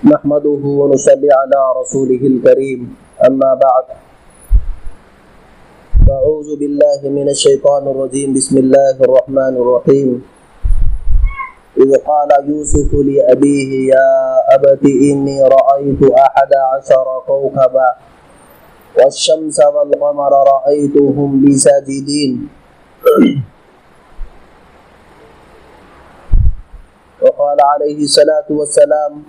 نحمده ونصلي على رسوله الكريم أما بعد فأعوذ بالله من الشيطان الرجيم بسم الله الرحمن الرحيم إذ قال يوسف لأبيه يا أبت إني رأيت 11 كوكبا والشمس والقمر رأيتهم لي ساجدين وقال عليه الصلاة والسلام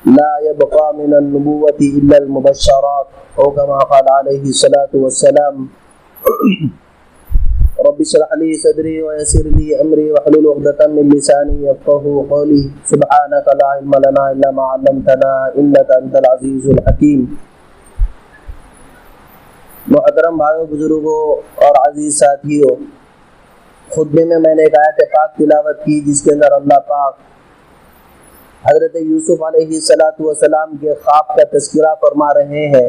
لا يبقى من النبوة إلا المبشرات أو كما قال عليه الصلاة والسلام رب اشرح لي صدري ويسر لي أمري واحلل عقدة من لساني يفقهوا قولي سبحانك لا علم لنا إلا ما علمتنا إنك أنت العزيز الحكيم. محترم بھائیوں بزرگوں اور عزیز ساتھیوں، خطبے میں نے ایک آیت پاک تلاوت کی جس کے اندر اللہ پاک حضرت یوسف علیہ السلام کے خواب کا تذکرہ فرما رہے ہیں.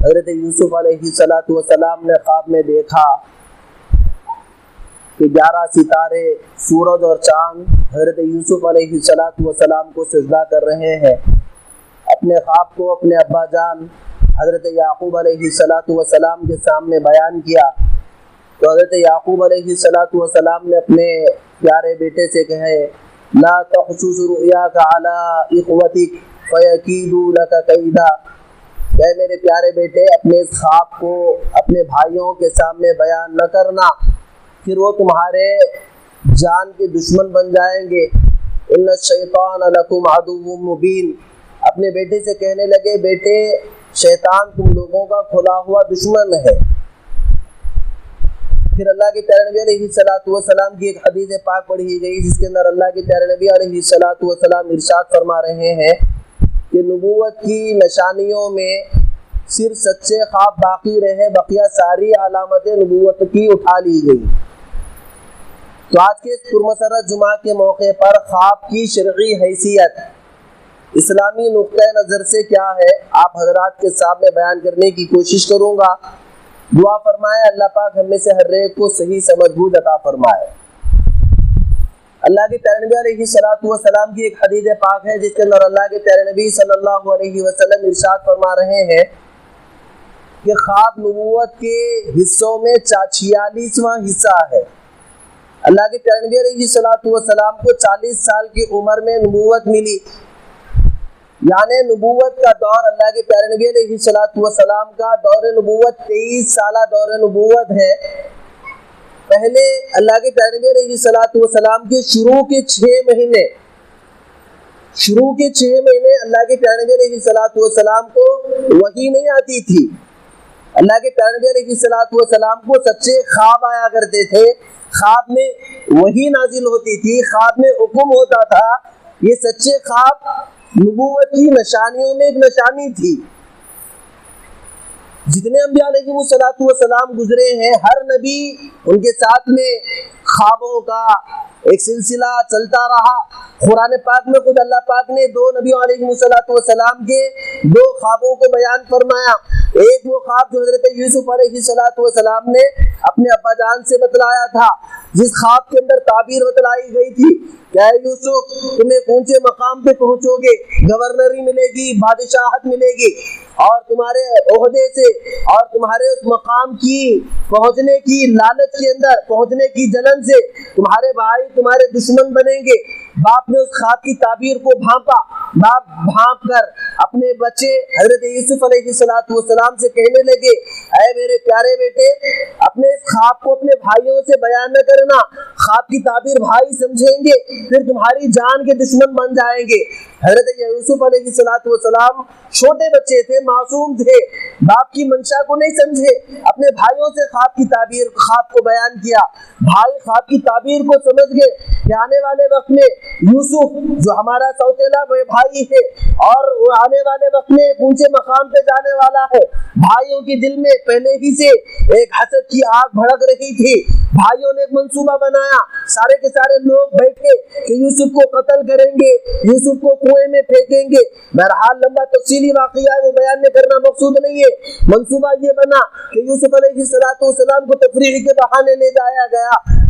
حضرت یوسف علیہ السلام نے خواب میں دیکھا کہ 11 ستارے، سورج اور چاند حضرت یوسف علیہ السلام کو سجدہ کر رہے ہیں. اپنے خواب کو اپنے ابا جان حضرت یعقوب علیہ السلام کے سامنے بیان کیا تو حضرت یعقوب علیہ السلام نے اپنے پیارے بیٹے سے کہے لا تقصص رؤیاک علی اخوتک فیکیدوا لک کیدا، کہ میرے پیارے بیٹے اپنے اس خواب کو اپنے بھائیوں کے سامنے بیان نہ کرنا، پھر وہ تمہارے جان کے دشمن بن جائیں گے. ان الشیطان لکم عدو مبین، اپنے بیٹے سے کہنے لگے بیٹے شیطان تم لوگوں کا کھلا ہوا دشمن ہے. پھر اللہ کے پیارے نبی علیہ السلام کی ایک حدیث پاک پڑھی گئی جس کے اندر اللہ کے پیارے نبی علیہ السلام ارشاد فرما رہے ہیں کہ نبوت کی نشانیوں میں صرف سچے خواب باقی رہے، بقیہ ساری علامتیں نبوت کی اٹھا لی گئی. تو آج کے اس پرمسرت جمعہ کے موقع پر خواب کی شرعی حیثیت اسلامی نقطۂ نظر سے کیا ہے آپ حضرات کے سامنے بیان کرنے کی کوشش کروں گا. دعا فرمائے اللہ پاک ہم میں سے ہر ایک کو صحیح سمجھ بوجھ عطا فرمائے. اللہ کے پیارے نبی علیہ السلام کی ایک حدیث پاک ہے جس کے اندر اللہ کے پیارے نبی صلی اللہ علیہ وسلم ارشاد فرما رہے ہیں کہ خواب نبوت کے حصوں میں 46واں حصہ ہے. اللہ کے پیارے نبی علیہ السلام کو 40 سال کی عمر میں نبوت ملی، یعنی نبوت کا دور اللہ کے پیارے نبی علیہ السلام کا دور نبوت 23 سالہ دور نبوت ہے. پہلے اللہ کے پیارے نبی علیہ السلام کے شروع کے 6 مہینے اللہ کے پیارے نبی علیہ السلام کو وحی نہیں آتی تھی. اللہ کے پیارے نبی علیہ السلام کو سچے خواب آیا کرتے تھے، خواب میں وحی نازل ہوتی تھی، خواب میں حکم ہوتا تھا. یہ سچے خواب نبوت کی نشانیوں میں ایک نشانی تھی. جتنے انبیاء علیہ السلام گزرے ہیں ہر نبی ان کے ساتھ میں خوابوں کا ایک سلسلہ چلتا رہا. قرآن پاک میں خود اللہ پاک نے 2 نبیوں علیہ السلام کے 2 خوابوں کو بیان فرمایا. ایک وہ خواب جو حضرت یوسف علیہ السلام نے اپنے ابا جان سے بتلایا تھا، جس خواب کے اندر تعبیر بتلائی گئی تھی کہ اے یوسف تمہیں اونچے مقام پہ پہنچو گے، گورنری ملے گی، بادشاہت ملے گی، اور تمہارے عہدے سے اور تمہارے اس مقام کی پہنچنے کی لالچ کے اندر، پہنچنے کی جلن سے تمہارے بھائی تمہارے دشمن بنیں گے. باپ نے اس خواب کی تعبیر کو بھانپا. باپ بھانپ کر اپنے بچے حضرت یوسف علیہ السلام سے کہنے لگے اے میرے پیارے بیٹے اپنے اس خواب کو اپنے بھائیوں سے بیان نہ کرنا، خواب کی تعبیر بھائی سمجھیں گے پھر تمہاری جان کے دشمن بن جائیں گے. حضرت یوسف علیہ السلام چھوٹے بچے تھے، معصوم تھے، باپ کی منشا کو نہیں سمجھے، اپنے بھائیوں سے خواب کی تعبیر خواب کو بیان کیا. بھائی خواب کی تعبیر کو سمجھ گئے کہ آنے والے وقت میں یوسف جو ہمارا سوتیلا بھائی ہے اور وہ آنے والے وقت میں اونچے مقام پہ جانے والا ہے. بھائیوں کے دل میں پہلے ہی سے ایک حسد کی آگ بھڑک رہی تھی. بھائیوں نے ایک منصوبہ بنایا، سارے کے سارے لوگ بیٹھے کہ یوسف کو قتل کریں گے، یوسف کو کنویں میں پھینکیں گے. بہرحال لمبا تفصیلی واقعہ ہے، وہ بیان میں کرنا مقصود نہیں ہے. منصوبہ یہ بنا کہ یوسف علیہ السلام کو تفریح کے بہانے لے جایا گیا،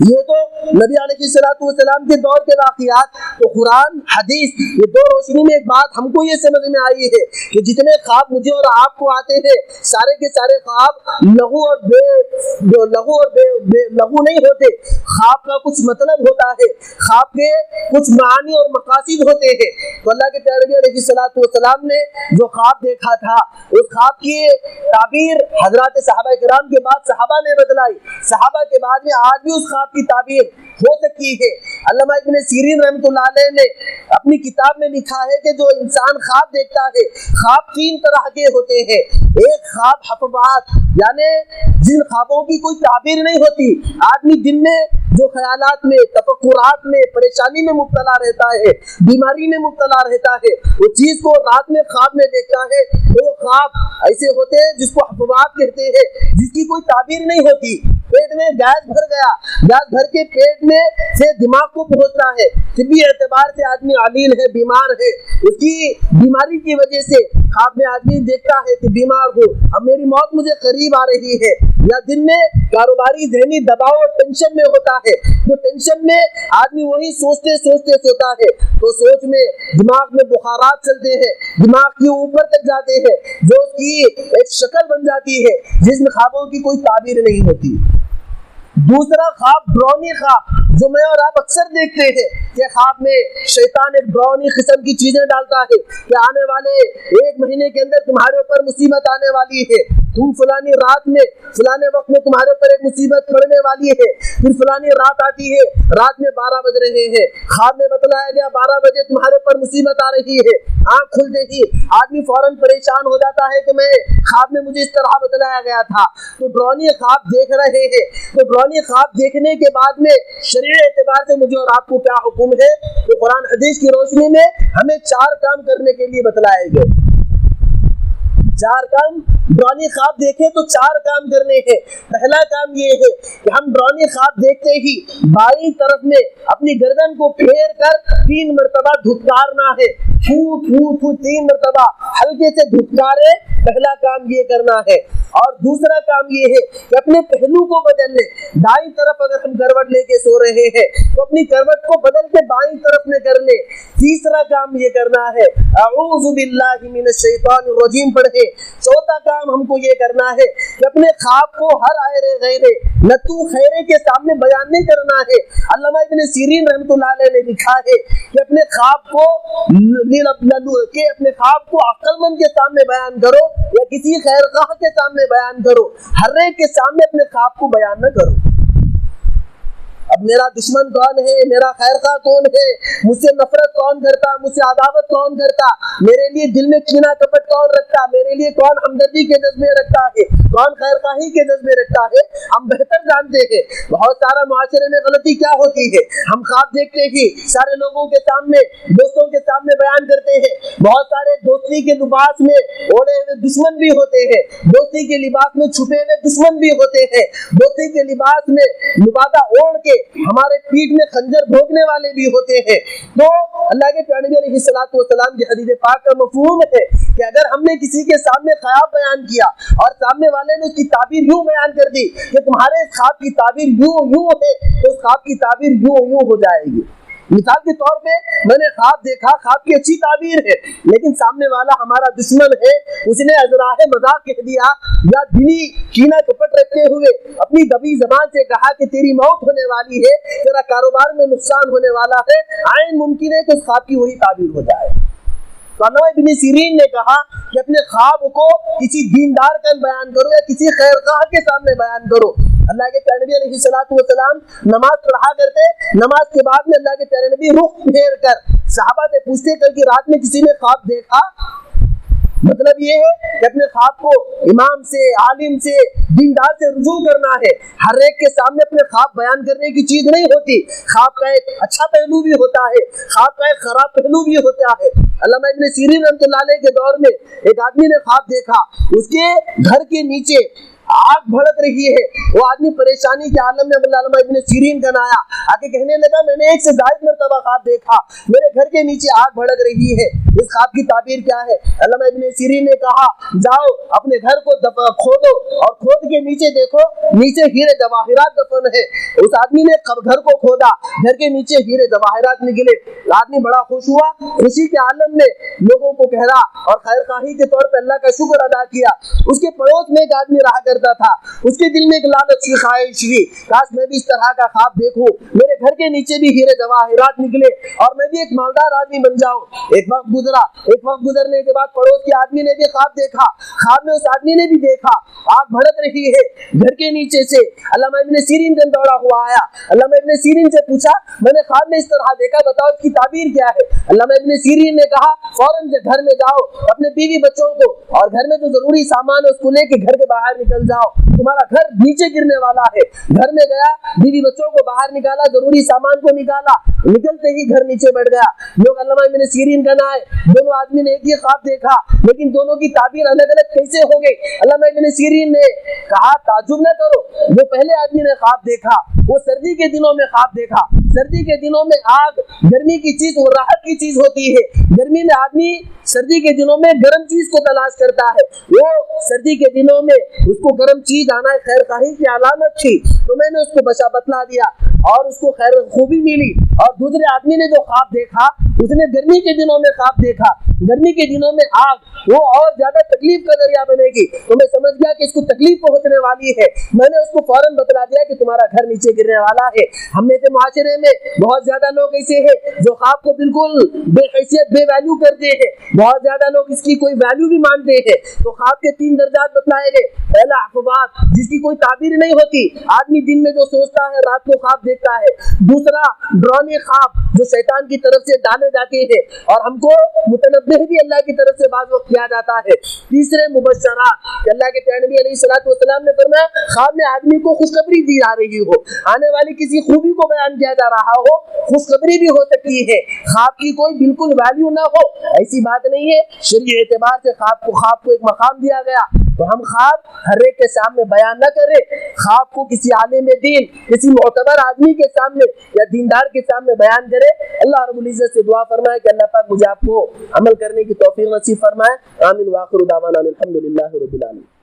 یہ تو نبی علیہ السلام کے دور کے واقعات. تو قرآن حدیث یہ دو روشنی میں ایک بات ہم کو یہ سمجھ میں آئی ہے کہ جتنے خواب مجھے اور آپ کو آتے ہیں سارے کے سارے خواب لغو اور لغو نہیں ہوتے. خواب کا کچھ مطلب ہوتا ہے, خواب کے کچھ معانی اور مقاصد ہوتے ہیں. تو اللہ کے پیارے نبی علیہ السلام نے جو خواب دیکھا تھا اس خواب کی تعبیر حضرات صحابہ کرام کے بعد صحابہ نے بتلائی. صحابہ کے بعد میں آج بھی اس خواب کی تعبیر ہو سکتی ہے. علامہ ابن سیرین رحمۃ اللہ علیہ نے اپنی کتاب میں لکھا ہے کہ جو انسان خواب دیکھتا ہے خواب 3 طرح کے ہوتے ہیں. ایک خواب حفبات یعنی جن خوابوں کی کوئی تعبیر نہیں ہوتی. آدمی دن میں جو خیالات میں تفکرات میں پریشانی میں مبتلا رہتا ہے, بیماری میں مبتلا رہتا ہے, وہ چیز کو رات میں خواب میں دیکھتا ہے. وہ خواب ایسے ہوتے ہیں جس کو حفبات کہتے ہیں, جس کی کوئی تعبیر نہیں ہوتی. پیٹ میں گیس بھر گیا, گیس بھر کے پیٹ میں سے دماغ کو پہنچتا ہے, طبی اعتبار سے آدمی علیل ہے, بیمار ہے, اس کی بیماری کی وجہ سے خواب میں آدمی دیکھتا ہے کہ بیمار ہو, اب میری موت مجھے قریب آ رہی ہے. یا دن میں کاروباری ذہنی دباؤ اور ٹینشن میں ہوتا ہے, تو ٹینشن میں آدمی وہی سوچتے سوتا ہے, تو سوچ میں دماغ میں بخارات چلتے ہیں, دماغ کے اوپر تک جاتے ہیں, جو اس کی ایک شکل بن جاتی ہے جس میں خوابوں کی کوئی تعبیر نہیں ہوتی. دوسرا خواب ڈراؤنی خواب جو میں اور آپ اکثر دیکھتے ہیں کہ خواب میں شیطان ایک ڈراؤنی قسم کی چیزیں ڈالتا ہے کہ آنے والے 1 مہینے کے اندر تمہارے اوپر مصیبت آنے والی ہے, تم فلانی رات میں فلانے وقت میں تمہارے اوپر ایک مصیبت پڑنے والی ہے. پھر فلانی رات آتی ہے, رات میں 12 بج رہے ہیں, خواب میں بتلایا گیا 12 بجے تمہارے اوپر مصیبت آ رہی ہے. آنکھ کھلتے ہی آدمی فوراً پریشان ہو جاتا ہے کہ میں خواب میں مجھے اس طرح بتلایا گیا تھا. تو ڈراؤنی خواب دیکھ رہے ہیں, تو ڈراؤنی خواب دیکھنے کے بعد میں شرعی اعتبار سے مجھے اور آپ کو کیا حکم ہے؟ تو قرآن حدیث کی روشنی میں ہمیں 4 کام کرنے کے لیے بتلائے گئے. 4 کام ڈراؤنی خواب دیکھیں تو 4 کام کرنے ہیں. پہلا کام یہ ہے کہ ہم ڈراؤنی خواب دیکھتے ہی بائیں طرف میں اپنی گردن کو پھیر کر 3 مرتبہ دھتکارنا ہے. تھو تھو تھو 3 مرتبہ ہلکے سے دھتکارے, پہلا کام یہ کرنا ہے. اور دوسرا کام یہ ہے کہ اپنے پہلو کو بدل لیں. دائیں طرف اگر ہم کروٹ لے کے سو رہے ہیں تو اپنی کروٹ کو بدل کے بائیں طرف میں کر لیں. تیسرا کام یہ کرنا ہے اعوذ باللہ من الشیطان الرجیم پڑھیں. چوتھا کام ہم کو یہ کرنا ہے کہ اپنے خواب کو ہر آئرے غیرے نتو خیرے کے سامنے بیان نہیں کرنا ہے. علامہ ابن سیرین رحمۃ اللہ علیہ نے لکھا ہے کہ اپنے خواب کو عقل مند کے سامنے بیان کرو یا کسی خیر خواہ کے سامنے بیان کرو, ہر ایک کے سامنے اپنے خواب کو بیان نہ کرو. اب میرا دشمن کون ہے, میرا خیر خواہ کون ہے, مجھ سے نفرت کون کرتا, مجھ سے عداوت کون کرتا, میرے لیے دل میں کینہ کپٹ کون رکھتا, میرے لیے کون ہمدردی کے جذبے رکھتا ہے, کون خیر خواہی کے جذبے رکھتا ہے, ہم بہتر جانتے ہیں. بہت سارا معاشرے میں غلطی کیا ہوتی ہے, ہم خواب دیکھتے ہی سارے لوگوں کے سامنے, دوستوں کے سامنے بیان کرتے ہیں. بہت سارے دوستی کے لباس میں اوڑے ہوئے دشمن بھی ہوتے ہیں, دوستی کے لباس میں چھپے ہوئے دشمن بھی ہوتے ہیں, دوستی کے لباس میں لبادہ اوڑھ کے ہمارے پیٹ میں خنجر بھونکنے والے بھی ہوتے ہیں. تو اللہ کے پیارے نبی علیہ الصلوۃ والسلام کی حدیث پاک کا مفہوم ہے کہ اگر ہم نے کسی کے سامنے خواب بیان کیا اور سامنے والے نے اس کی تعبیر یوں بیان کر دی کہ تمہارے اس خواب کی تعبیر یوں ہے, تو اس خواب کی تعبیر یوں ہو جائے گی. مثال کے طور پہ میں نے خواب دیکھا, خواب کی اچھی تعبیر ہے, لیکن سامنے والا ہمارا دشمن ہے, اس نے ازراہ مذاق کہہ دیا یا دلی کینہ کپٹ رکھتے ہوئے اپنی دبی زبان سے کہا کہ تیری موت ہونے والی ہے, تیرا کاروبار میں نقصان ہونے والا ہے, عین ممکن ہے کہ اس خواب کی وہی تعبیر ہو جائے. تو علامہ ابن سیرین نے کہا کہ اپنے خواب کو کسی دیندار کا بیان کرو یا کسی خیر خواہ کے سامنے بیان کرو. اللہ کے پیارے نبی علیہ الصلوۃ والسلام نماز پڑھا کرتے, نماز کے بعد میں اللہ کے پیارے نبی رخ پھیر کر صحابہ سے پوچھتے کل کی رات میں کسی نے خواب دیکھا. مطلب یہ ہے کہ اپنے خواب کو امام سے, عالم سے, دیندار سے رجوع کرنا ہے. ہر ایک کے سامنے اپنے خواب بیان کرنے کی چیز نہیں ہوتی. خواب کا ایک اچھا پہلو بھی ہوتا ہے, خواب کا ایک خراب پہلو بھی ہوتا ہے. علامہ ابن سیرین رحمۃ اللہ علیہ کے دور میں ایک آدمی نے خواب دیکھا, اس کے گھر کے نیچے آگ بھڑک رہی ہے. وہ آدمی پریشانی کے عالم میں علامہ ابن سیرین کا آیا, آ کے کہنے لگا میں نے 1 سے زائد مرتبہ خواب دیکھا, میرے گھر کے نیچے آگ بھڑک رہی ہے. اس خواب کی تعبیر کیا ہے؟ علامہ ابن سیرین نے کہا جاؤ اپنے گھر کو کھودو اور کھود کے نیچے دیکھو نیچے ہیرے جواہرات دفن ہے۔ اس آدمی نے گھر کو کھودا، گھر کے نیچے ہیرے جواہرات نکلے۔ آدمی بڑا خوش ہوا، خوشی کے عالم میں لوگوں کو کہہ رہا اور خیر خواہی کے طور پہ اللہ کا شکر ادا کیا۔ اس کے پڑوس میں ایک آدمی رہا کرتا تھا، اس کے دل میں ایک لالچ کی خواہش ہوئی، کاش میں بھی اس طرح کا خواب دیکھوں، میرے گھر کے نیچے بھی ہیرے جواہرات نکلے اور میں بھی ایک مالدار آدمی بن جاؤں۔ ایک وقت گزرا، ایک وقت گزرنے کے بعد پڑوس کے آدمی نے بھی خواب دیکھا، خواب میں اس آدمی نے بھی دیکھا آگ بھڑک رہی ہے گھر کے نیچے سے۔ علامہ ابن سیرین دن دوڑا ہوا آیا، علامہ ابن سیرین سے پوچھا میں نے خواب میں اس طرح دیکھا، بتاؤ اس کی تعبیر کیا ہے؟ علامہ ابن سیرین نے کہا فوراً سے گھر میں جاؤ، اپنے بیوی بچوں کو اور گھر میں جو ضروری سامان ہے اس کو لے کے گھر کے باہر نکل جاؤ، تمہارا گھر نیچے گرنے والا ہے۔ گھر میں گیا، بیوی بچوں کو باہر نکالا، ضروری سامان کو نکالا، نکلتے ہی گھر نیچے بڑھ گیا۔ لوگ علامہ ابن سیرین کا نام ہے، دونوں آدمی نے ایک ہی خواب دیکھا لیکن دونوں کی تعبیر الگ الگ کیسے ہو گئی؟ علامہ ابن سیرین نے کہا تعجب نہ کرو، جو پہلے آدمی نے خواب دیکھا وہ سردی کے دنوں میں خواب دیکھا۔ سردی کے دنوں میں آگ گرمی کی چیز وہ راحت کی چیز ہوتی ہے، گرمی میں آدمی سردی کے دنوں میں گرم چیز کو تلاش کرتا ہے، وہ سردی کے دنوں میں اس کو گرم چیز آنا خیر خواہی کی علامت تھی، تو میں نے اس کو بتلا دیا اور اس کو خیر خوبی ملی۔ اور دوسرے آدمی نے جو خواب دیکھا اس نے گرمی کے دنوں میں خواب دیکھا، گرمی کے دنوں میں آگ وہ اور زیادہ تکلیف کا ذریعہ بنے گی، تو میں سمجھ گیا کہ اس کو تکلیف پہنچنے والی ہے، میں نے اس کو فوراً بتلا دیا کہ تمہارا گھر نیچے گرنے والا ہے۔ ہم میں سے معاشرے میں بہت زیادہ لوگ ایسے ہیں جو خواب کو بالکل بے حیثیت بے ویلیو کرتے ہیں، بہت زیادہ لوگ اس کی کوئی ویلیو بھی مانتے ہیں۔ تو خواب کے 3 درجات بتلائے گئے، پہلا خواب جس کی کوئی تعبیر نہیں ہوتی، آدمی دن میں جو سوچتا ہے رات کو خواب دیکھتا ہے۔ دوسرا ڈرانے خواب جو شیطان کی طرف سے ڈالے جاتے ہیں اور ہم کو متنبہ بھی اللہ کی طرف سے بعض وقت کیا جاتا ہے۔ تیسرے مبشرات کہ اللہ کے پیارے نبی علیہ الصلوۃ والسلام نے فرمایا خواب میں آدمی کو خوشخبری دی جا رہی ہو، آنے والی کسی خوبی کو بیان کیا جا رہا ہو، خوشخبری بھی ہو سکتی ہے۔ خواب کی کوئی بالکل ویلیو نہ ہو ایسی بات نہیں ہے، شرعی اعتبار سے خواب کو ایک مقام دیا گیا، تو ہم خواب ہر ایک کے سامنے بیان نہ کریں، خواب کو کسی عالم دین، کسی معتبر آدمی کے سامنے یا دیندار کے سامنے بیان کریں۔ اللہ رب العزت سے دعا فرمائے کہ اللہ پاک مجھے آپ کو عمل کرنے کی توفیق نصیب فرمائے۔ آمین۔ وآخر دعوانا الحمدللہ رب العالمین۔